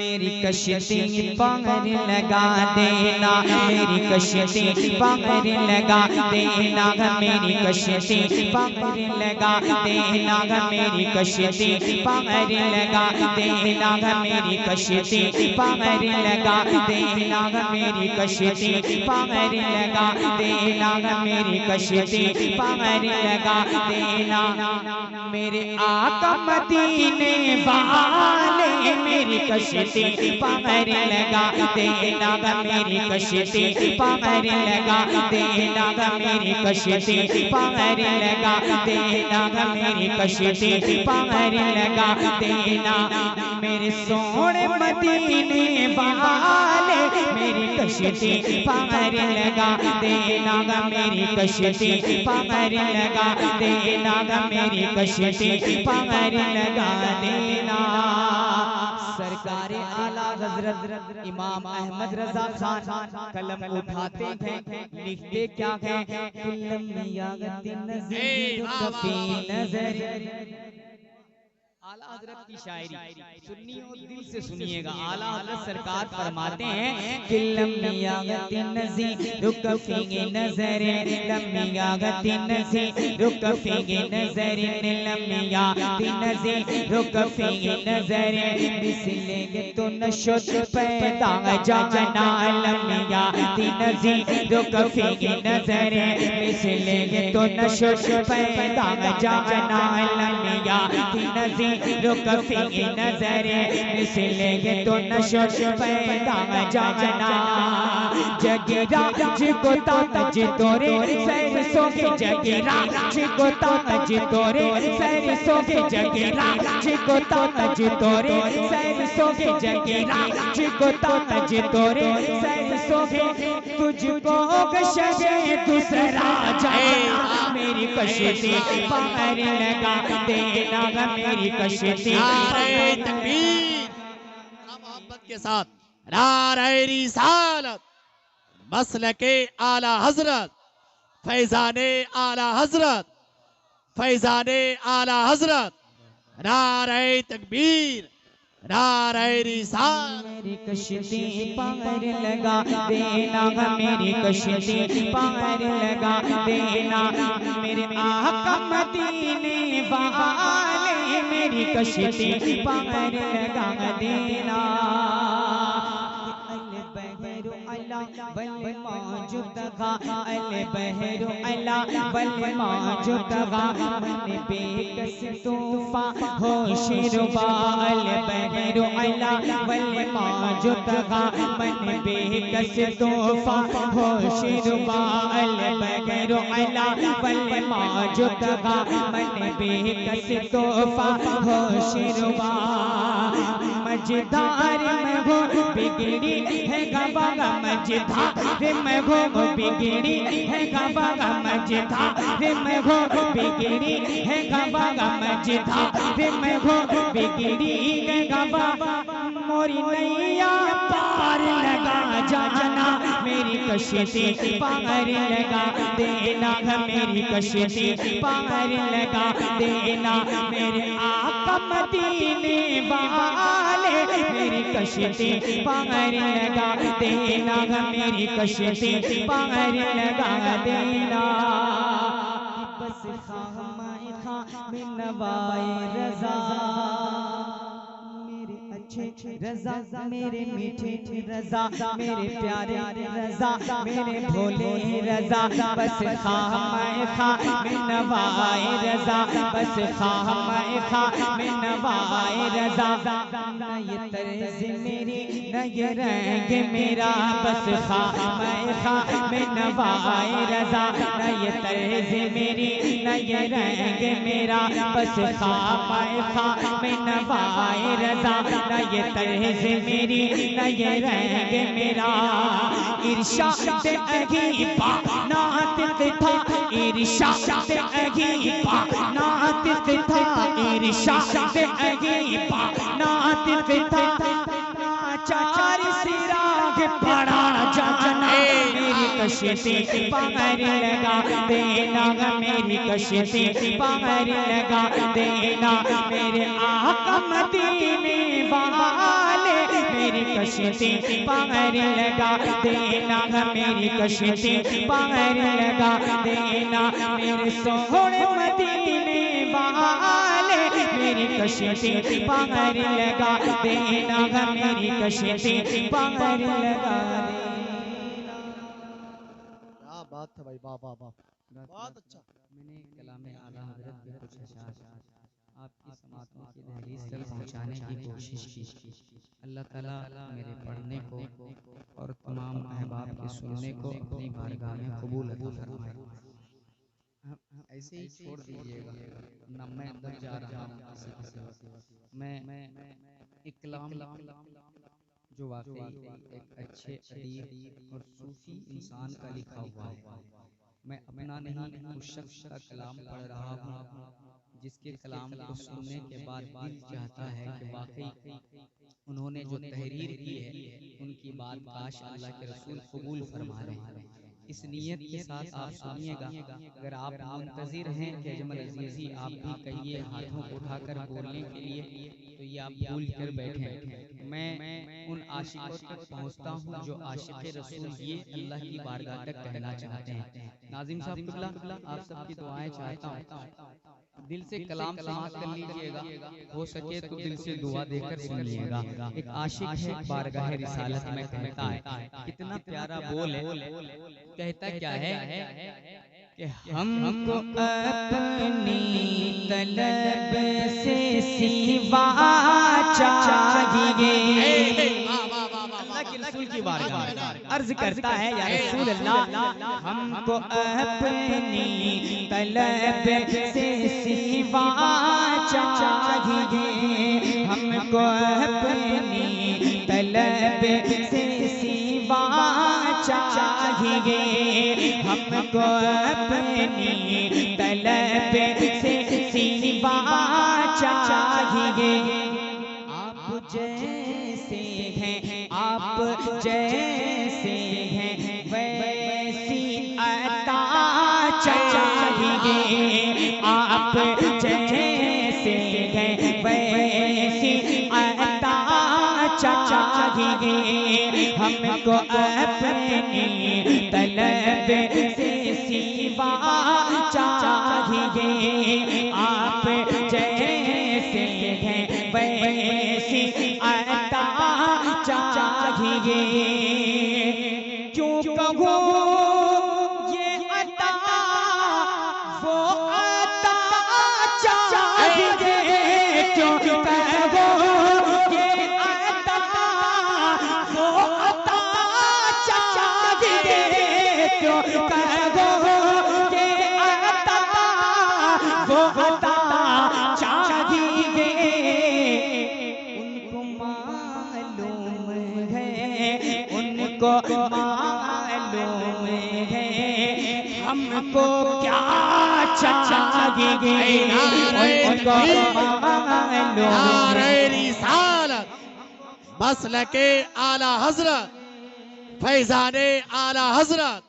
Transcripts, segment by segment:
मेरी कश्ती पार लगा देना, मेरी कश्ती पार लगा देना, मेरी कश्ती पार लगा देना, मेरी कश्ती पार लगा देना, मेरी कश्ती पार लगा देना, मेरी कश्ती पार लगा देना, मेरी कश्ती पार लगा देना। मेरे आका मदीने वाले मेरी कश्ती पार लगा देना, मेरी कश्ती पार लगा देना, मेरी कश्ती पार लगा देना, मेरी कश्ती पार लगा देना। मेरे सोने मदीने वाले मेरी कश्ती पार लगा देना, मेरी कश्ती पार लगा देना, मेरी कश्ती पार लगा देना। सरकार आला हजरत इमाम अहमद रजा खान कलम उठाते हैं, लिखते क्या है, आला हजरत की शायरी सुनिए और दिल से सुनिएगा। आला हजरत सरकार फरमाते हैं कि लम्मियागति नज़ीर रुकफ़ी नज़र, लम्मियागति नज़ीर रुकफ़ी नज़र, लम्मियागति नज़ीर रुकफ़ी नज़र, बिस्मिल्लाह तो नशोत पैदा जाना, लम्मियागति नज़ीर रुकफ़ी नज़र, बिस्मिल्लाह तो नशोत पैदा जाना, लम्मियागति नज़ीर रुकफ़ी नज़र, इसलिए तो नशो पैदा जाना। जगीरा जिको ताज तोरे सरसों के, जगीरा जिको ताज तोरे सरसों के, जगीरा जिको ताज तोरे सरसों के, जगीरा जिको ताज तोरे सरसों के, तुझको गशे दूसरा जाना, मेरी कश्ती पार लगा देना, मेरी कश्ती तकबीर मोहब्बत के साथ नारे रिसालत मसलके आला हजरत फैजाने आला हजरत फैजाने आला हजरत नारे तकबीर नारे रिसालत। मेरी कश्ती पार लगा देना, मेरी कश्ती पार लगा देना, मेरे आका मदीने वाले मेरी कश्ती पार लगा देना। बल मौजूदगा अल बहरु अला बल मौजूदगा, मन बेकस तूफा होश रुबा अल बहरु अला बल मौजूदगा, मन बेकस तूफा होश रुबा अल बहरु अला बल मौजूदगा, मन बेकस तूफा होश रुबा। मझधार में हो बिगड़ी है गवागा, मझधार में हो बिगड़ी है गवागा, मझधार में हो बिगड़ी है गवागा, मझधार में हो बिगड़ी है गवागा, मोरी नैया पार लगा जाना, मेरी कश्ती पार लगा देना, मेरी कश्ती पार लगा देना, मेरे आका मदीने वाले मेरी कश्ती पार लगा देना, मेरी कश्ती पार लगा देना। बस खामाए खा में नवाए रजा, मेरे अच्छे रजा, मेरे मीठे रजा, मेरे प्यारे रजा, मेरे भोले रजा, बस खामाए खा में नवाए रजा, बस खामाए खा में नवाए रजा। न ये तर्ज मेरी न ये रंग मेरा, बस खामाए खा में नवाए रजा, न ये तर्ज मेरी न ये रंग मेरा, बस खामाए खा में नवाए रजा, न ये तर्ज मेरी न ये रंग मेरा। इरशाद अगीबा नातिक था, इरशाद अगीबा नातिक था, इरशाद अगीबा नातिक था, चार सिराग पड़ा जाना, मेरी कश्ती पार लगा देना, मेरी कश्ती पार लगा देना, मेरे आका मदीने वाले कश्ती पार लगा देना, मेरी कश्ती पार लगा देना, मेरे सोहरे मदीने वाले मेरी कश्ती पार लगा देना, मेरी कश्ती पार लगा देना। क्या बात है भाई, वाह वाह वाह, बहुत अच्छा। मैंने कलामे आला हज़रत के कुछ अशार आपकी समातों की दहलीज तक पहुंचाने की कोशिश की। अल्लाह ताला मेरे पढ़ने को और तमाम अहबाब के सुनने को अपनी बारगाह में कबूल अता फरमाए। ऐसे ही छोड़ दीजिएगा ना, मैं अंदर जा रहा हूँ किसी के सिवा। मैं एक कलाम जो वाकई एक अच्छे अदीब और सूफी इंसान का लिखा हुआ है। मैं अपना नहीं उस शख्स का कलाम पढ़ रहा हूँ जिसके कलाम को सुनने के बाद दिल चाहता है कि वाकई उन्होंने जो तहरीर की है उनकी बात काश अल्लाह के रसूल कबूल फरमा लें। इस नीयत के साथ आप सुनिएगा। अगर आप मुंतज़िर हैं कि अजमल अज़ीज़ी आप भी कहिए हाथों को उठाकर बोलने के लिए, तो ये आप भूल कर बैठे। मैं उन आशिकों तक पहुँचता हूँ जो आशिक़ रसूल ये अल्लाह की बारगाह तक कहना चाहते हैं। नाज़िम साहब किबला आप सबकी दुआएं चाहता हूँ, दिल से कलाम समाअत कर लीजिएगा, हो सके तो दिल से दुआ देकर सुनिएगा। एक आशिक है बारगाह रिसालत में कहता है, कितना प्यारा बोल है, कहता क्या है कि हमको अपनी तलब से सिवा चाहिए। अल्लाह के रसूल की बारगाह में अर्ज करता है, या रसूल अल्लाह हमको अपनी तलब से सिवा चाहिए, हमको अपनी तलब से सिवा चाहिए, हमको अपनी तलब से सिवा चाहिए। आप जैसे हैं, आप जैसे हैं वैसी अता चाहिए, आप जैसे हैं वैसी अता चाहिए, हमको अपनी तलब से सिवा चाहिए, आप जैसे हैं वैसी अता चाहिए। क्यों कहो ये अता वो अता चाहिए, क्यों कहो ये अता वो अता चाहिए, क्यों कहो ये अता वो अता चाहिए। उनको मालूम है, उनको मालूम है हमको क्या चाहिए, उनको मालूम नारे रिसालत, मसलके आला हजरत, फैजाने आला हजरत,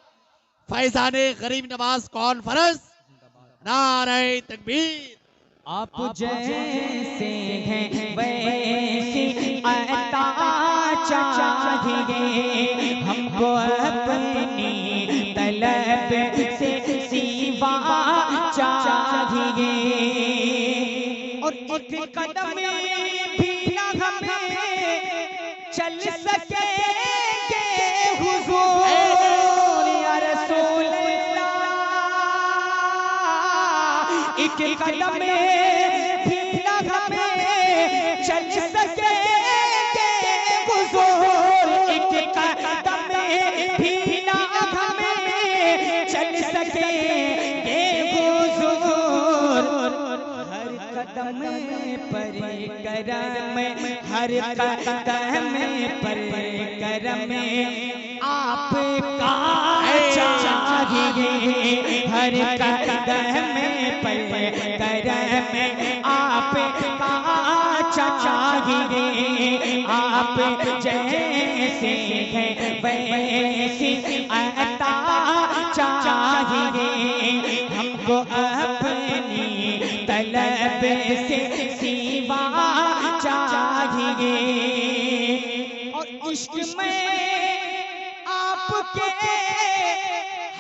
फैजाने गरीब नवाज कॉन्फ्रेंस, नारे तकबीर। आप जैसे हैं वैसी अता चाहिए, हमको अपनी तलब से सिवा चाहिए। और एक कदम भी ना हमें चल सकेंगे हुजूर, या रसूल अल्लाह, एक कदम भी ना हमें चल सकेंगे हुजूर, एक कदम भी ना हमें चल सकेंगे हुजूर। हर कदम पर करम, हर कदम पर करम आपका चाहिए, हर कदम पर करम आपका चाहिए, आप जैसे हैं वैसी अता चाहिए, हमको अपनी तलब से सिवा चाहिए। और इश्क में आपके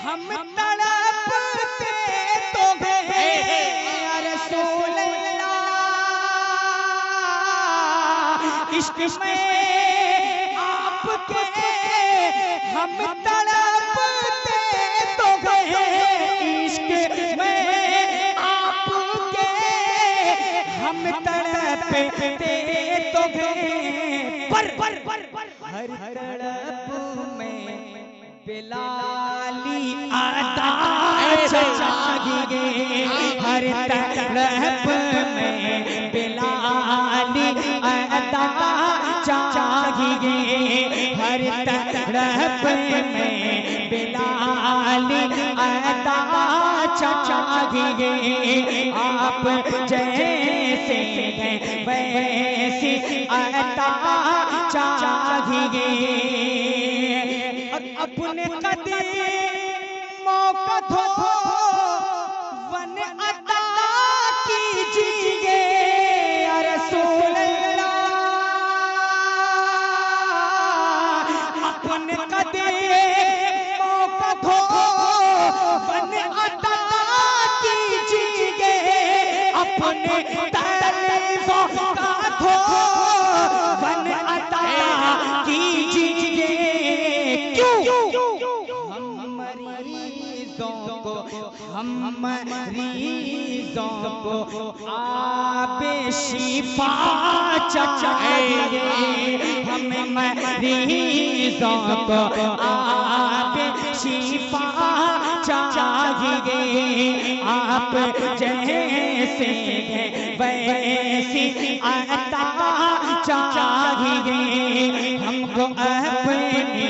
हम तड़पते तो गए या रसूल अल्लाह। इश्क में आपके हम तड़पते तो गए, इश्क में आपके हम तड़पते तो गए, पर हर तड़प में बिलाली अदा चाहिए, हर तड़प में बिलाली अदा चाहिए, हर तड़प में बिलाली अदा चाहिए। आप जैसे हैं वैसी अदा चाहिए, अपने कदमों को धो वन अदा कीजिए या रसूल अल्लाह। अपने कदमों को धो वन अदा कीजिए, अपने तलवों का धो वन अदा कीजिए। हम मरीजों को आबे शिफा चाहिए, हम मरीजों को आबे शिफा चाहिए। आप जैसे हैं वैसी अता चाहिए, हमको अपनी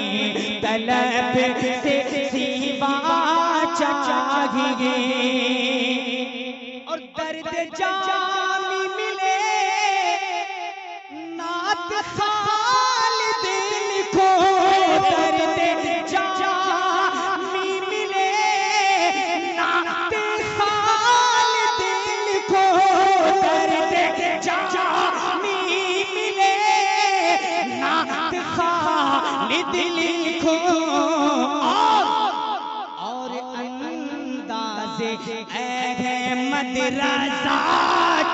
तलब से सिवा चाहिए। और दर्द जामी मिले नात खालिद लिखो, दर्द जामी मिले नात खालिद लिखो, दर्द जामी मिले नात खालिद लिखो। अहमद रज़ा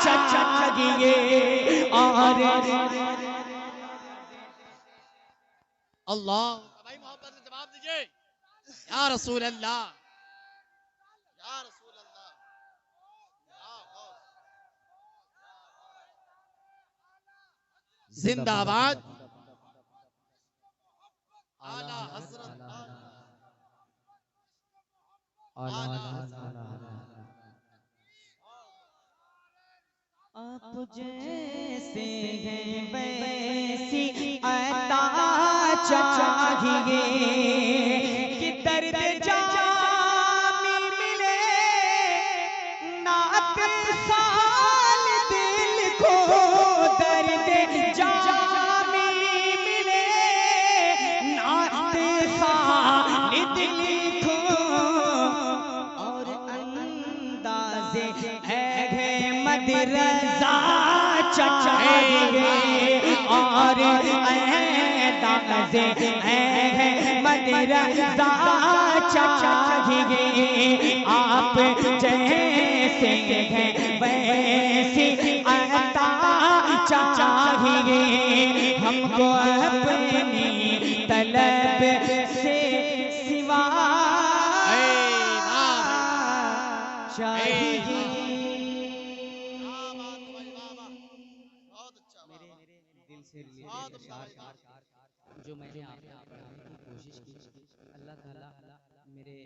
चाहिए और अल्लाह भाई मोहब्बत से जवाब दीजिए या रसूल अल्लाह, या रसूल अल्लाह, जिंदाबाद आला हजरत आप जैसे हैं वैसी अता चाहिए, कि दर्द जामी मिले नात खालिद लिखो, दर्द जामी मिले नात खालिद लिखो। और अंदाज़े अहमद रज़ा चाहिए और अंदाज़े अहमद रज़ा चाहिए। आप जैसे हैं वैसी अता चाहिए, हमको अपनी तलब से सिवा चाहिए। दिल से जो मैंने आपको पढ़ाने की कोशिश की, अल्लाह ताला मेरे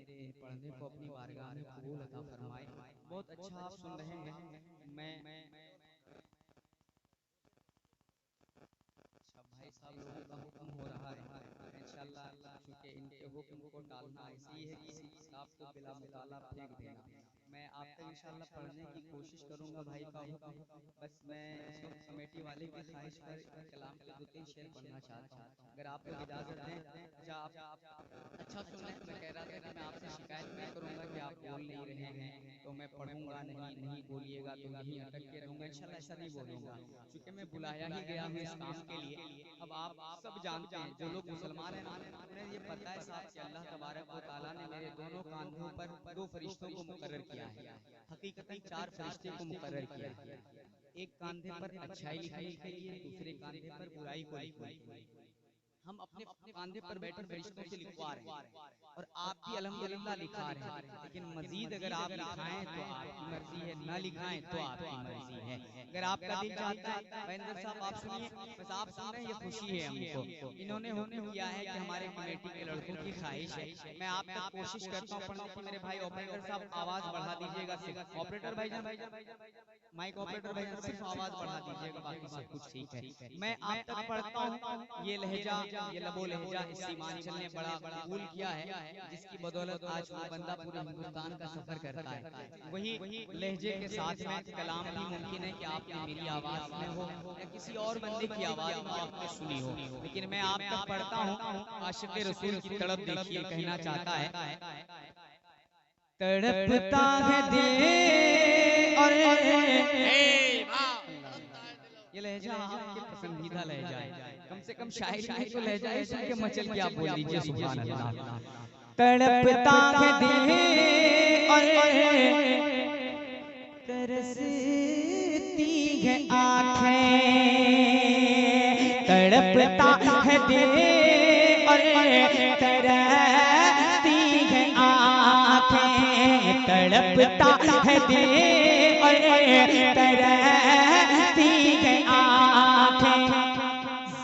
पढ़ने को अपनी बारगाह में कबूल अता फरमाए। बहुत अच्छा आप सुन रहे हैं। मैं अच्छा भाई साहब लोगों का हुक्म हो रहा है इंशाअल्लाह, क्योंकि इनके हुक्म को टालना ऐसी है कि किसी किताब को बिला मुताला फेंक देना। मैं आप तक इंशाल्लाह पढ़ने की कोशिश करूंगा भाई का हुक्म। बस मैं इस वक्त कमेटी वाले की ख्वाहिश पर कलाम के 2-3 शेर पढ़ना चाहता हूँ, अगर आप लोग इजाजत दें। अच्छा आप अच्छा सुन लें। मैं कह रहा था कि मैं आपसे शिकायत नहीं करूंगा कि आप बोल नहीं रहे हैं तो मैं पढ़ूंगा नहीं बोलिएगा तो यहीं अटक के रहूंगा, इंशाल्लाह ऐसा नहीं बोलूंगा, क्योंकि मैं बुलाया ही गया हूँ इस काम के लिए। अब आप सब जानते हैं, जो लोग मुसलमान हैं उन्हें ये पता है साहब कि अल्लाह तबारक व तआला ने मेरे दोनों कांधों पर 2 फरिश्तों को मुकर्रर किया है। हकीकतन 4 फरिश्ते को मुकर्रर किया है। एक कांधे पर अच्छाई लिखने के लिए, दूसरे कांधे पर बुराई को लिखने के लिए। हम अपने कांधे पर बैठे फरिश्तों से लिखवा रहे हैं और आप भी अल्हम्दुलिल्लाह लिखा रहे हैं, लेकिन मजीद अगर आप लिखाएं तो आपकी मर्जी है, ना लिखाएं तो आपकी मर्जी है। अगर आपका दिल चाहता है, महेंद्र साहब आप सुनिए, बस आप सुन रहे हैं, ये खुशी है हमको। इन्होंने हुक्म किया है कि हमारे कमेटी के लड़कों की ख्वाहिश है, मैं आप तक कोशिश करता हूँ पढ़ने की। मेरे भाई ऑपरेटर साहब आवाज बढ़ा दीजिएगा, सिर्फ ऑपरेटर भाईजान, माइक ऑपरेटर भाईजान सिर्फ आवाज बढ़ा दीजिएगा, बाकी सब कुछ ठीक है। मैं आप तक पढ़ता हूँ। ये लहजा, ये लबो लहजा इस सीमांचल ने बड़ा कबूल किया है, जिसकी बदौलत आज वो बंदा पूरे हिंदुस्तान का सफर करता है। वही लहजे के साथ में कलाम भी मुमकिन है कि आपने मेरी आवाज में हो या किसी और बंदे की आवाज में आपने सुनी हो, लेकिन मैं आप तक पढ़ता हूँ। आशिक रसूल की तड़प देखिए, कहना चाहता है, तड़पता है दिल और ये लहजा आपके पसंदीदा लहजा है, कम से कम शायरी तो लहजा है, सुन के मचल के आप बोल दीजिए सुभान अल्लाह। तड़पता है दिल और तरसती है आँखें, तड़पता है दिल और तरसती है आँखें, तड़पता है दिल और तरसती है आँखें।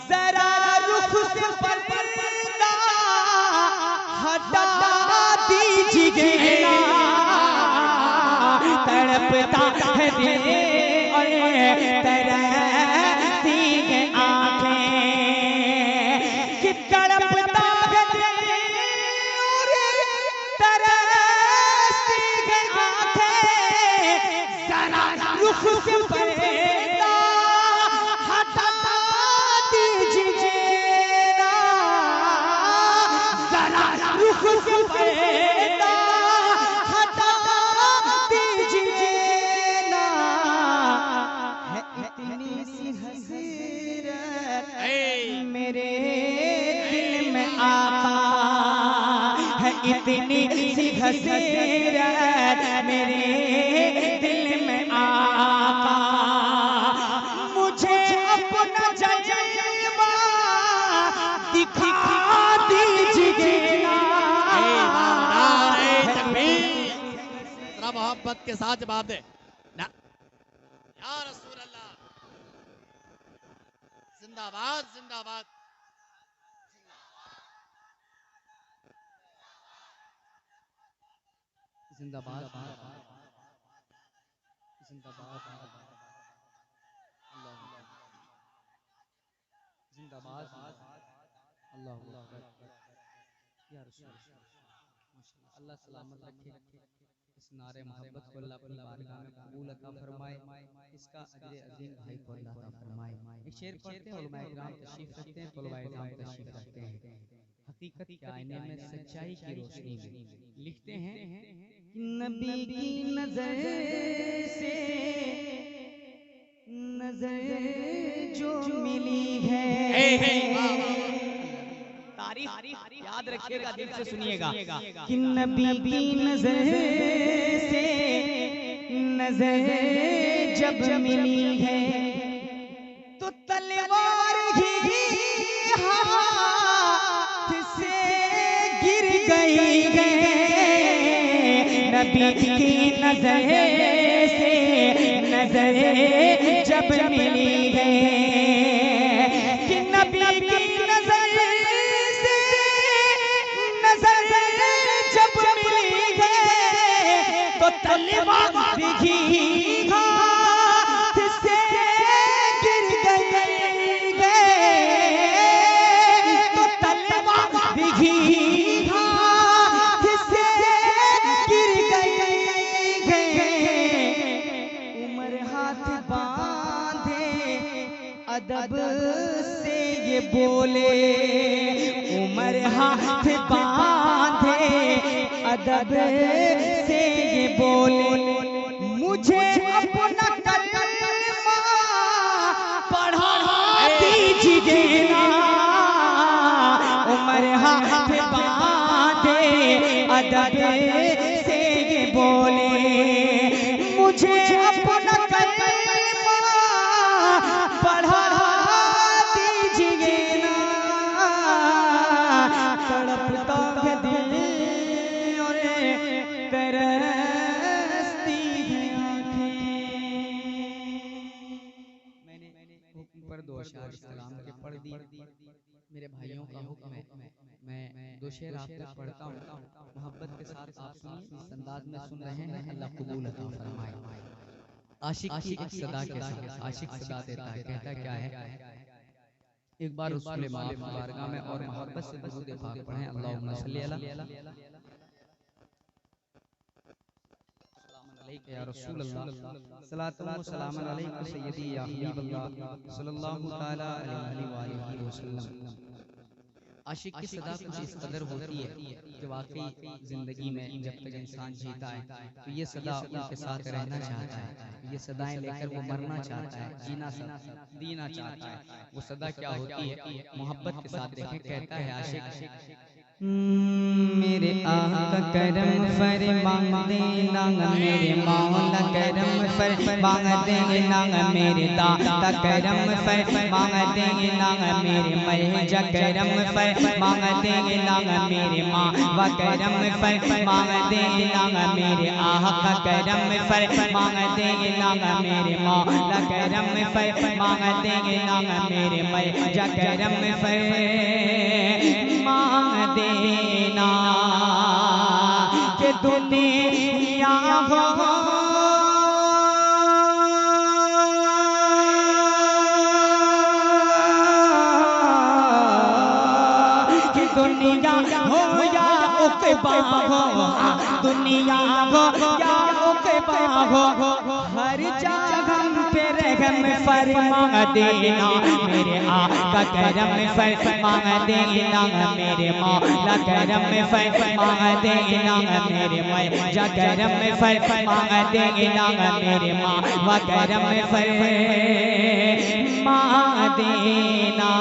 जरा रुख से पर्दा हटा दीजिए ना, तड़पता है दिल और तरसती है आँखें, कि तड़पता है दिल और तरसती है आँखें। जरा रुख से पर्दा हटा दीजिए ना, जरा रुख से पर्दा हटा दीजिए ना, है इतनी सी हसरत मेरे दिल में आका, है इतनी सी हसरत मेरे दिल में आका। मुझे अपना जलवा दिखा दीजिए ना, जरा मोहब्बत के साथ जवाब दे ना, या रसूल अल्लाह, जिंदाबाद जिंदाबाद। जिंदाबाद जिंदाबाद जिंदाबाद अल्लाह या रसूल माशाअल्लाह। अल्लाह सलामत रखे, इस नारे मोहब्बत को अल्लाह अपनी बारगाह में कबूल अता फरमाए, इसका अजर अजीम भाई को अल्लाह अता फरमाए। एक शेर पढ़ते हैं, उलमाए किराम तशरीफ रखते हैं, तलबाए किराम तशरीफ रखते हैं। हकीकत के आईने में सच्चाई की रोशनी में लिखते हैं, नबी की नजर से नजर जो मिली है, तारीफ याद रखिएगा, दिल से सुनिएगा, कि नबी की नजर से नजर जब मिली है तो तलवार ही हाथ से गिर गई है। नबी की नजर से नजर जब मिली है, कि नबी की नजर से नजर जब मिली है तो तलवार ही हाथ से गिर गई है, तो तलवार ही हाथ से गिर गई है। उमर हाथ बांधे अदब से ये बोले, मुझे अपना कलमा पढ़ा दीजिए ना। उमर हाथ बांधे अदब से ये बोले, मुझे अपना कलमा पढ़ा दीजिए ना। तड़पता है दिल और तरसती है आँखें। मैंने ऊपर दो अशआर सलाम के पढ़ दिए। मेरे भाइयों का हुक्म है, मैं दो शेर आपको पढ़ता हूँ, मोहब्बत के साथ आप सुनिए। इस अंदाज में सुन रहे हैं, अल्लाह कबूल अता फरमाए। आशिक की एक सदा के साथ आशिक सदा देता है, कहता क्या है, एक बार रसूल माफ की बारगाह में और मोहब्बत से दुरूद पाक पढ़ें। अल्लाहुम्मा सल्ली अला या रसूल अल्लाह, सलातो व सलाम अलैका सय्यदी या हबीब अल्लाह सल्लल्लाहु तआला अलैहि व आलिहि वसल्लम। आशिक की सदा कुछ इस कदर होती है कि वाकई जिंदगी में जब तक इंसान जीता है तो ये सदा उनके साथ रहना चाहता है, ये सदाएं लेकर वो मरना चाहता है, जीना चाहता है। वो सदा क्या होती है, मोहब्बत के साथ देखें, कहता है आशिक, मेरे आका करम फरमा देना, मेरे मौला करम फरमा देना, मेरे दाता करम फरमा देना, मेरे महजा करम फरमा देना, मेरे मावा करम फरमा देना, मेरे आका करम फरमा देना, मेरे मौला करम फरमा देना, मेरे महजा करम फरमा देना कि दुनिया हो कि दुनिया हो या उक़बा हो, दुनिया हो या उक़बा हो, हर जगह पे रहम फरमा देना, मेरे आका करम फरमा देना, मेरे मौला करम फरमा देना, मेरे महजा करम फरमा देना, मेरे मावा करम फरमा देना।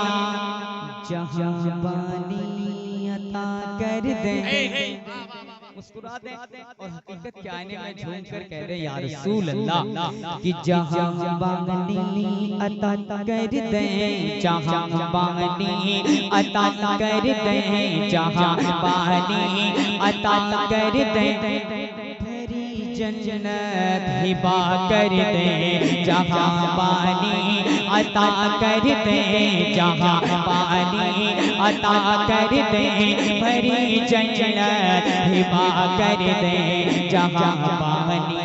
जहाँ बानी अता कर दे, मुस्कुरा दे और हकीकत के आईने में झूम कर कह रहे या रसूल अल्लाह कि जहाँ बानी अता कर दे, जहाँ बानी अता कर दे, जहाँ बानी अता कर दे, जन्नत हिबा कर दे, जहाँ बानी अता कर दे, जहाँ बानी अता कर दे, भरी जन्नत हिबा कर दे, जहाँ बानी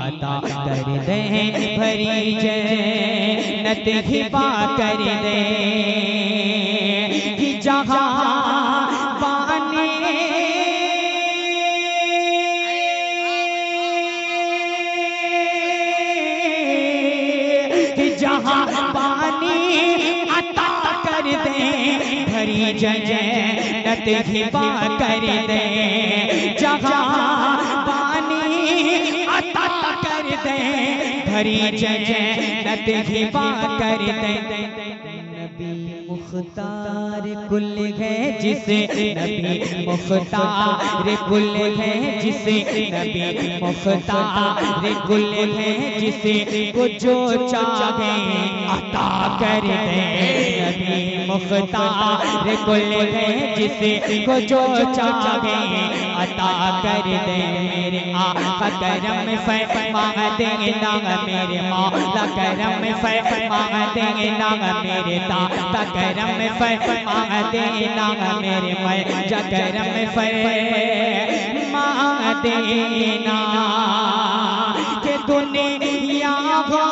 अता कर दे, भरी जन्नत हिबा कर दे, कि जहाँ बानी जहाँ पानी अता कर दे, भरी जन्नत हिबा कर दे, जहाँ पानी अता कर दे, भरी जन्नत हिबा कर दे। नबी मुख्तार कुल है जिसे, नबी मुख्तार कुल है जिसे, नबी मुख्तार कुल है जिसे, को जो चाहे अता कर दे, नबी मुख्तार कुल है जिसे, को जो चाहे अता कर दे। मेरे आका करम फरमा देना, मेरे मौला करम फरमा देना, मेरे दाता करम फरमा देना, मेरे महजा करम फरमा देना, कि दुनिया हो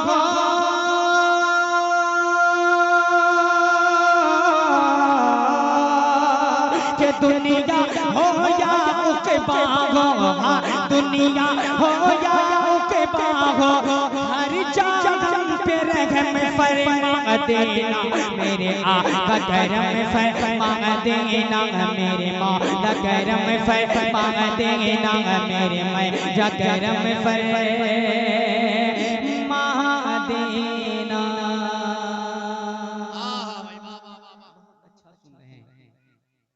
कि दुनिया हो या उक़बा हो, दुनिया हो या उक़बा हो, हर जगह पे रहम फरमा देना, मेरे आका करम फरमा देना, मेरे मौला करम फरमा देना, मेरे मैया करम फरमा देना।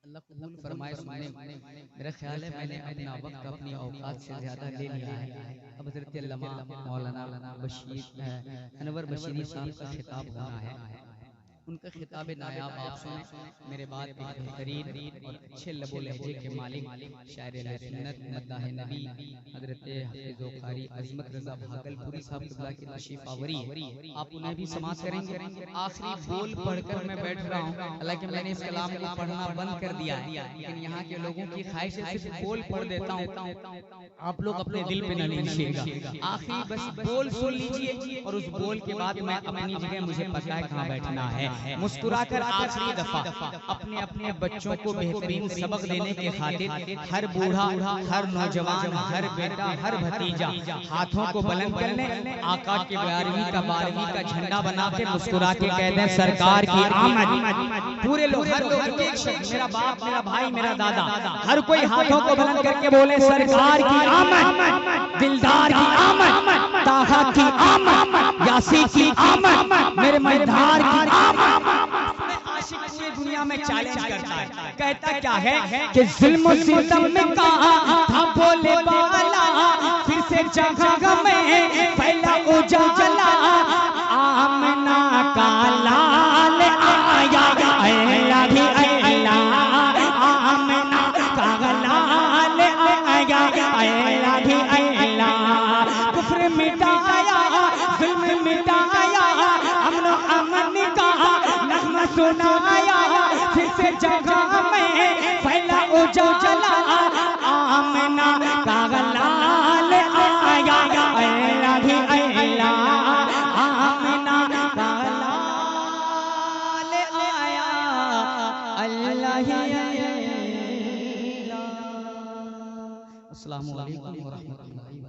अल्लाह कबूल फरमाए सुनने। मेरा ख्याल है मैंने अपना वक्त अपनी औकात से ज़्यादा ले लिया है। अब हज़रत अल्लामा मौलाना बशीर अनवर बशीरी साहब का खिताब होना है, उनका खिताब नायाब आप सुने। मेरे बाद बेहतरीन और अच्छे लबो लहजे के मालिक शायर सुन्नत मद्दाह नबी हज़रत हाफिज़ कारी अज़मत रज़ा भागलपुरी साहब क़िबला की तशरीफ़ आवरी है, आप उन्हें भी समाअत करेंगे। आखिरी बोल पढ़कर मैं बैठ रहा हूँ, हालांकि मैंने इस कलाम को पढ़ना बंद कर दिया है, लेकिन यहाँ के लोगों की ख्वाहिश है सिर्फ बोल पढ़ देता हूँ, आप लोग अपने दिल पे न लीजिएगा। आखिरी बस बोल सुन लीजिए और उस बोल के बाद मैं अपनी जगह, मुझे पता है कहाँ बैठना है, मुस्कुराकर आखिरी दफा अपने अपने बच्चों को बेहतरीन सबक देने के खातिर हर बूढ़ा, हर नौजवान, हर बेटा, हर भतीजा हाथों को बुलंद कर ले, आका के 12वीं का 12वीं का झंडा बना के मुस्कुरा के कह दें सरकार की आमद। पूरे लोग, हर लोग, एक शख्स, मेरा बाप, मेरा भाई, मेरा दादा, हर कोई हाथों को बुलंद करके बोले सरकार की आमद, दिलदार की आमद, ताहा की आमद, यासी की आमद, मेरे मझधार की आमद। आशिक पूरी दुनिया में चैलेंज करता है, कहता क्या है कि जुल्म सितम में कहा था बोले बाला, फिर से जगह में फैला उजाला, आमना का लाल आया अल्लाह भी अल्लाह, आमना का लाल आया अल्लाह भी अल्लाह, कुफ्र मिटाया, जुल्म मिटाया, अमन अमन का नग़मा सुनाया, फिर से जगह में फैला उजाला, आमना का लाल आया अल्लाह भी अल्लाह, आमना का लाल आया अल्लाह ही अल्लाह। अस्सलामु अलैकुम व रहमतुल्लाहि